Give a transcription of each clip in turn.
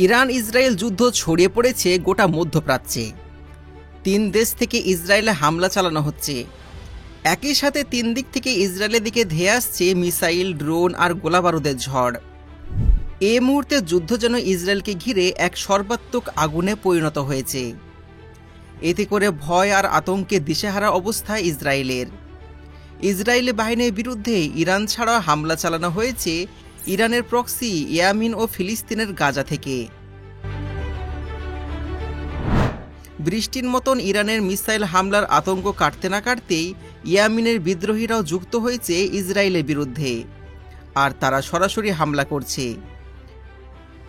Iran Israel যুদ্ধ ছড়িয়ে পড়েছে গোটা মধ্যপ্রাচ্যে। 3 দেশ থেকে ইসরায়েলে হামলা চালানো হচ্ছে। একই সাথে 3 দিক থেকে ইসরায়েলের দিকে ধেয়ে আসছে মিসাইল, ড্রোন আর গোলাবারুদের ঝড়। এই মুহূর্তে যুদ্ধ যেন ইসরায়েলকে ঘিরে এক সর্বাত্মক আগুনে পরিণত হয়েছে। এতে করে ভয় আর আতঙ্কে দিশেহারা অবস্থা ইসরায়েলের। ইসরায়েলি বাহিনীর বিরুদ্ধে ইরান ছাড়াও হামলা চালানো হয়েছে ইরানের প্রক্সি ইয়েমেন ও ফিলিস্তিনের গাজা থেকে। বৃষ্টির মতন ইরানের মিসাইল হামলার আতঙ্ক কাটতে না কাটতেই ইয়েমেনের বিদ্রোহীরাও যুক্ত হয়েছে ইসরায়েলের বিরুদ্ধে, আর তারা সরাসরি হামলা করছে।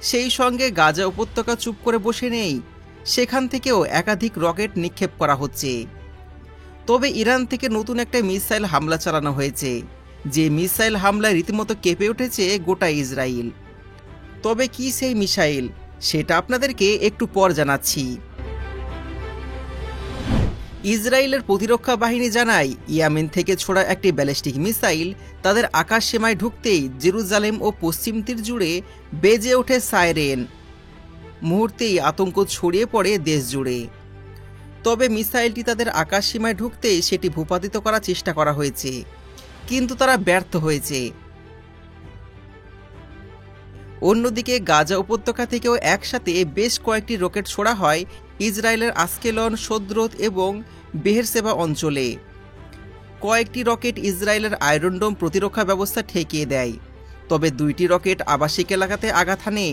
সেই সঙ্গে গাজা উপত্যকা চুপ করে বসে নেই, সেখান থেকেও একাধিক রকেট নিক্ষেপ করা হচ্ছে। তবে ইরান থেকে নতুন একটা মিসাইল হামলা চালানো হয়েছে, যে মিসাইল হামলায় রীতিমতো কেঁপে উঠেছে গোটা ইসরায়েল। তবে কি সেই মিসাইল, সেটা আপনাদেরকে একটু পর জানাচ্ছি। ইসরায়েলের প্রতিরক্ষা বাহিনী জানায়, ইয়েমেন থেকে ছোড়া একটি ব্যালিস্টিক মিসাইল তাদের আকাশ সীমায় ঢুকতেই জেরুজালেম ও পশ্চিম তীর জুড়ে বেজে ওঠে সাইরেন। মুহূর্তেই আতঙ্ক ছড়িয়ে পড়ে দেশ জুড়ে। তবে মিসাইলটি তাদের আকাশ সীমায় ঢুকতেই সেটি ভূপাতিত করার চেষ্টা করা হয়েছে, কিন্তু তারা ব্যর্থ হয়েছে। অন্যদিকে গাজা উপত্যকা থেকেও একসাথে বেশ কয়েকটি রকেট ছোড়া হয় ইসরায়েলের আস্কেলন, সদ্রোত এবং বেহেরসেবা অঞ্চলে। কয়েকটি রকেট ইসরায়েলের আয়রন ডোম প্রতিরক্ষা ব্যবস্থা ঠেকিয়ে দেয়, তবে 2টি রকেট আবাসিক এলাকাতে আঘাত হানে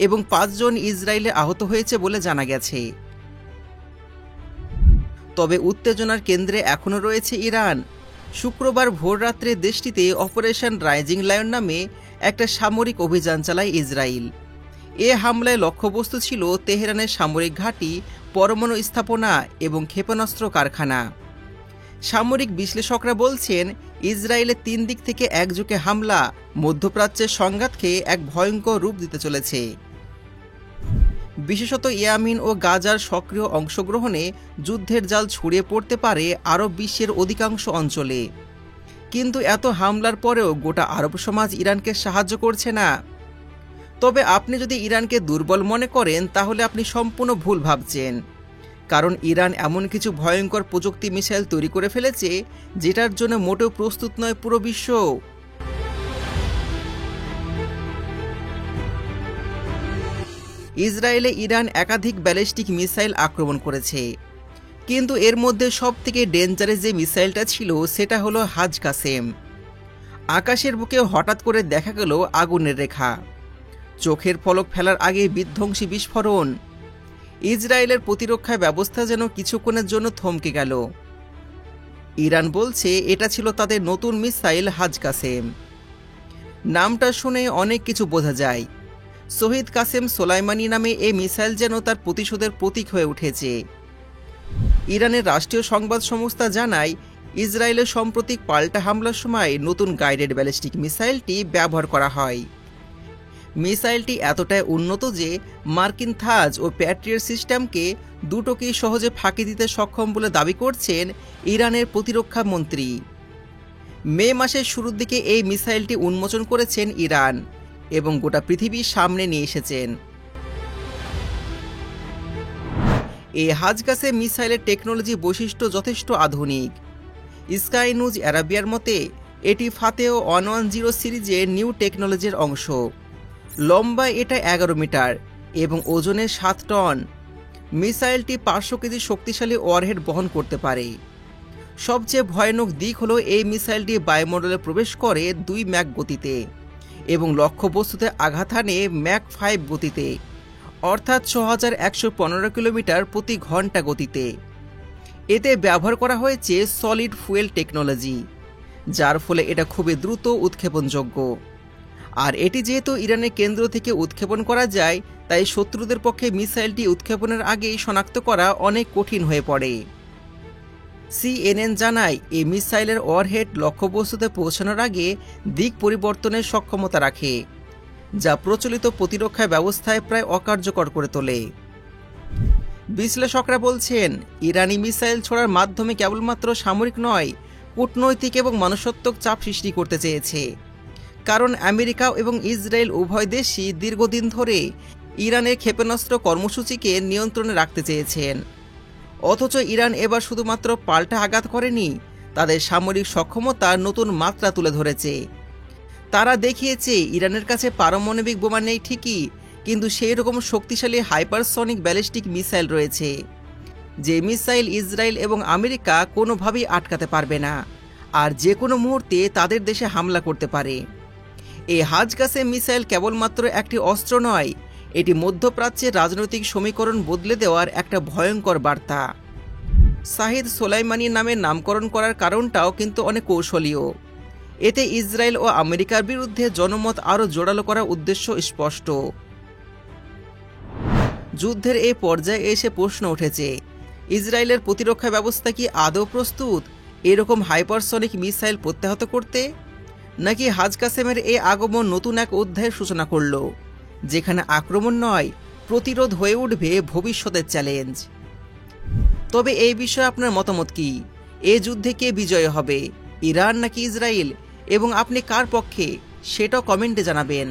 এবং 5 জন ইসরায়েলে আহত হয়েছে বলে জানা গেছে। তবে উত্তেজনার কেন্দ্রে এখনও রয়েছে ইরান। শুক্রবার ভোররাত্রে দেশটিতে অপারেশন রাইজিং লায়ন নামে একটা সামরিক অভিযান চালায় ইসরায়েল। এ হামলায় লক্ষ্যবস্তু ছিল তেহরানের সামরিক ঘাঁটি, পরমাণু স্থাপনা এবং ক্ষেপণাস্ত্র কারখানা। সামরিক বিশ্লেষকরা বলছেন, ইসরায়েলের 3 দিক থেকে একযোগে হামলা মধ্যপ্রাচ্যের সংঘাতকে এক ভয়ঙ্কর রূপ দিতে চলেছে। বিশেষত ইয়েমেন ও গাজার সক্রিয় অংশগ্রহণে যুদ্ধের জাল ছড়িয়ে পড়তে পারে আরব বিশ্বের অধিকাংশ অঞ্চলে। কিন্তু এত হামলার পরেও গোটা আরব সমাজ ইরানকে সাহায্য করছে না। তবে আপনি যদি ইরানকে দুর্বল মনে করেন, তাহলে আপনি সম্পূর্ণ ভুল ভাবছেন। কারণ ইরান এমন কিছু ভয়ঙ্কর প্রযুক্তি মিসাইল তৈরি করে ফেলেছে, যেটার জন্য মোটেও প্রস্তুত নয় পুরো বিশ্ব। ইসরায়েলে ইরান একাধিক ব্যালিস্টিক মিসাইল আক্রমণ করেছে, কিন্তু এর মধ্যে সবথেকে ডেঞ্জারাস যে মিসাইলটা ছিল সেটা হলো হাজ কাসেম। আকাশের বুকে হঠাৎ করে দেখা গেল আগুনের রেখা, চোখের পলক ফেলার আগে বিধ্বংসী বিস্ফোরণ। ইসরায়েলের প্রতিরক্ষা ব্যবস্থা যেন কিছুক্ষণের জন্য থমকে গেল। ইরান বলছে এটা ছিল তাদের নতুন মিসাইল হাজ কাসেম। নামটা শুনে অনেক কিছু বোঝা যায়। শহীদ কাসেম সোলাইমানি নামে এই মিসাইল যেন তার প্রতিশোধের প্রতীক হয়ে উঠেছে। ইরানের রাষ্ট্রীয় সংবাদ সংস্থা জানায়, ইসরায়েলের সাম্প্রতিক পাল্টা হামলার সময় নতুন গাইডেড ব্যালিস্টিক মিসাইলটি ব্যবহার করা হয়। মিসাইলটি এতটাই উন্নত যে মার্কিন থাজ ও প্যাট্রিয়ট সিস্টেমকে দুটোকেই সহজে ফাঁকি দিতে সক্ষম বলে দাবি করছেন ইরানের প্রতিরক্ষা মন্ত্রী। মে মাসের শুরুর দিকে এই মিসাইলটি উন্মোচন করেছেন ইরান এবং গোটা পৃথিবীর সামনে নিয়ে এসেছেন। এই হাজ কাসেম মিসাইলের টেকনোলজি বৈশিষ্ট্য যথেষ্ট আধুনিক। স্কাই নিউজ আরাবিয়ার মতে এটি ফাতেহ 110 সিরিজের নিউ টেকনোলজির অংশ। লম্বায় এটা 11 মিটার এবং ওজনে 7 টন। মিসাইলটি 500 কেজি শক্তিশালী ওয়ারহেড বহন করতে পারে। সবচেয়ে ভয়ানক দিক হলো এই মিসাইলটি বায়ুমণ্ডলে প্রবেশ করে 2 ম্যাক গতিতে এবং লক্ষ্যবস্তুতে আঘাত হানে ম্যাক 5 গতিতে, অর্থাৎ 6115 কিলোমিটার প্রতি ঘন্টা গতিতে। এতে ব্যবহার করা হয়েছে সলিড ফুয়েল টেকনোলজি, যার ফলে এটা খুবই দ্রুত উৎক্ষেপণযোগ্য। আর এটি যেহেতু ইরানের কেন্দ্র থেকে উৎক্ষেপণ করা যায়, তাই শত্রুদের পক্ষে মিসাইলটি উৎক্ষেপণের আগেই শনাক্ত করা অনেক কঠিন হয়ে পড়ে। CNN জানায়, এই মিসাইলের ওয়ারহেড লক্ষ্যবস্তুতে পৌঁছানোর আগে দিক পরিবর্তনের সক্ষমতা রাখে, যা প্রচলিত প্রতিরক্ষা ব্যবস্থায় প্রায় অকার্যকর করে তোলে। বিশ্লেষকরা বলছেন, ইরানি মিসাইল ছোড়ার মাধ্যমে কেবলমাত্র সামরিক নয়, কূটনৈতিক এবং মনস্তাত্ত্বিক চাপ সৃষ্টি করতে চেয়েছে। কারণ আমেরিকা এবং ইসরায়েল উভয় দেশই দীর্ঘদিন ধরে ইরানের ক্ষেপণাস্ত্র কর্মসূচিকে নিয়ন্ত্রণে রাখতে চেয়েছেন। অথচ ইরান এবার শুধুমাত্র পাল্টা আঘাত করেনি, তাদের সামরিক সক্ষমতা নতুন মাত্রা তুলে ধরেছে। তারা দেখিয়েছে ইরানের কাছে পারমাণবিক বোমা নেই ঠিকই, কিন্তু সেই রকম শক্তিশালী হাইপারসনিক ব্যালিস্টিক মিসাইল রয়েছে, যে মিসাইল ইসরায়েল এবং আমেরিকা কোনোভাবেই আটকাতে পারবে না, আর যে কোনো মুহূর্তে তাদের দেশে হামলা করতে পারে। এই হাজ কাসেম মিসাইল কেবলমাত্র একটি অস্ত্র নয়, এটি মধ্যপ্রাচ্যের রাজনৈতিক সমীকরণ বদলে দেওয়ার একটা ভয়ঙ্কর বার্তা। শাহিদ সোলাইমানি নামে নামকরণ করার কারণটাও কিন্তু অনেক কৌশলীয়। এতে ইসরায়েল ও আমেরিকার বিরুদ্ধে জনমত আরও জোরালো করার উদ্দেশ্য স্পষ্ট। যুদ্ধের এই পর্যায়ে এসে প্রশ্ন উঠেছে, ইসরায়েলের প্রতিরক্ষা ব্যবস্থা কি আদৌ প্রস্তুত এরকম হাইপারসনিক মিসাইল প্রত্যাহত করতে, নাকি হাজ কাসেমের এই আগমন নতুন এক অধ্যায়ের সূচনা করল, যেখানে আক্রমণ নয় প্রতিরোধ হয়ে উঠবে ভবিষ্যতের চ্যালেঞ্জ? তবে এই বিষয়ে আপনার মতামত কি? এই যুদ্ধে কে বিজয় হবে, ইরান নাকি ইসরায়েল, এবং আপনি কার পক্ষে সেটাও কমেন্টে জানাবেন।